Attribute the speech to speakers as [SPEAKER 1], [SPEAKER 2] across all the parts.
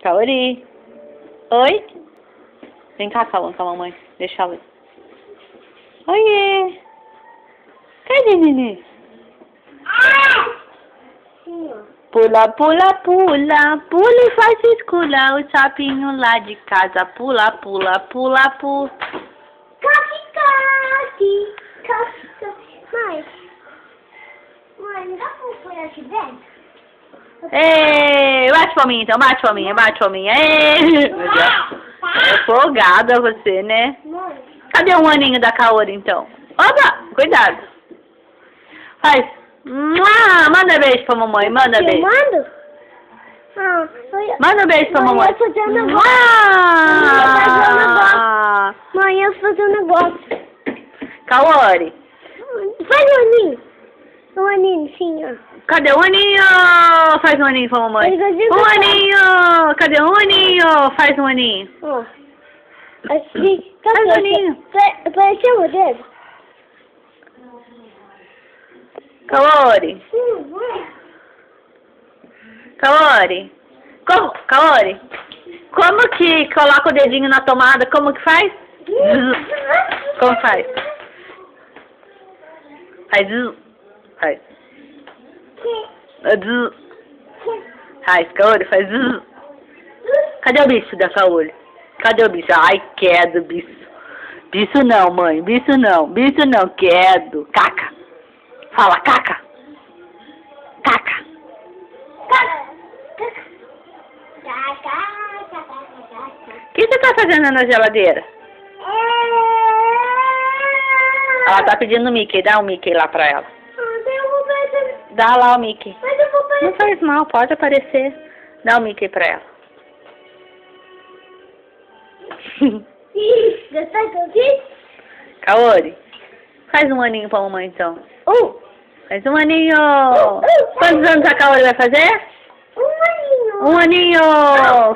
[SPEAKER 1] Kaori. Oi? Vem cá, Cauã, com a mamãe. Deixa ela ir. Oiê. Cadê, nenê? Pula, pula, pula. Pula e faz escula. O sapinho lá de casa. Pula, pula, pula, pula.
[SPEAKER 2] Caqui, caqui. Mãe, não dá pra pôr aqui dentro?
[SPEAKER 1] Ei, bate palminha então, bate palminha, bate palminha. Ei. É folgada você, né?
[SPEAKER 2] Mãe.
[SPEAKER 1] Cadê o aninho da Kaori então? Opa, cuidado. Faz. Manda beijo pra mamãe, manda beijo.
[SPEAKER 2] Mando?
[SPEAKER 1] Manda beijo pra mamãe.
[SPEAKER 2] Mãe, eu vou fazer um negócio. Mãe, eu vou fazer um negócio.
[SPEAKER 1] Kaori.
[SPEAKER 2] Faz o aninho. O aninho, sim, ó.
[SPEAKER 1] Cadê o aninho? Faz um aninho pra mamãe. O aninho! Cadê o aninho? Faz um aninho.
[SPEAKER 2] Ó. Assim.
[SPEAKER 1] Faz um aninho.
[SPEAKER 2] Apareceu o dedo?
[SPEAKER 1] Kaori. Kaori. Kaori. Como que coloca o dedinho na tomada? Como que faz? Como faz? Faz. Faz. Faz, Kaori, faz. Cadê o bicho da Kaori? Cadê o bicho? Ai, quedo, bicho. Bicho não, mãe. Bicho não. Bicho não, quedo. Caca. Fala, caca. Caca. O que você tá fazendo na geladeira? Ela tá pedindo o Mickey. Dá o Mickey lá pra ela. Dá lá o Mickey. Não faz mal, pode aparecer. Dá o Mickey pra ela. Kaori, faz um aninho pra mamãe então. Faz um aninho. Quantos anos a Kaori vai fazer? Um aninho.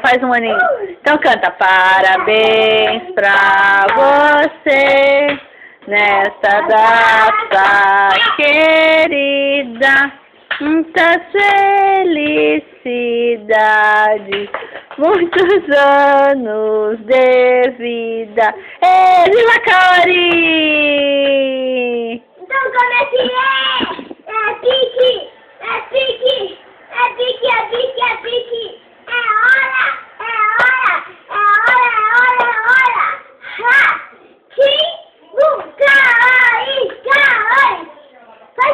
[SPEAKER 1] Faz um aninho. Então canta. Parabéns pra você nesta data querida. Muitas felicidades, muitos anos de vida. Ei, viva Kaori!
[SPEAKER 2] Então como é que é? É pique, é pique, é pique, é pique, é pique. É hora, é hora, é hora, é hora, é hora. Ha!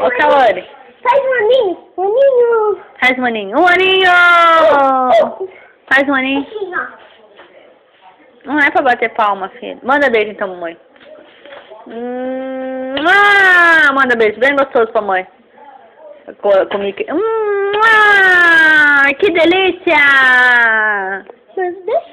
[SPEAKER 1] Ô, Kaori.
[SPEAKER 2] Faz um aninho, um aninho.
[SPEAKER 1] Faz um aninho. Um aninho! Faz um aninho.
[SPEAKER 2] Assim, ó.
[SPEAKER 1] Não é pra bater palma, filho. Manda beijo então, mamãe. Manda beijo bem gostoso pra mãe. Comigo. Que delícia!
[SPEAKER 2] Mas deixa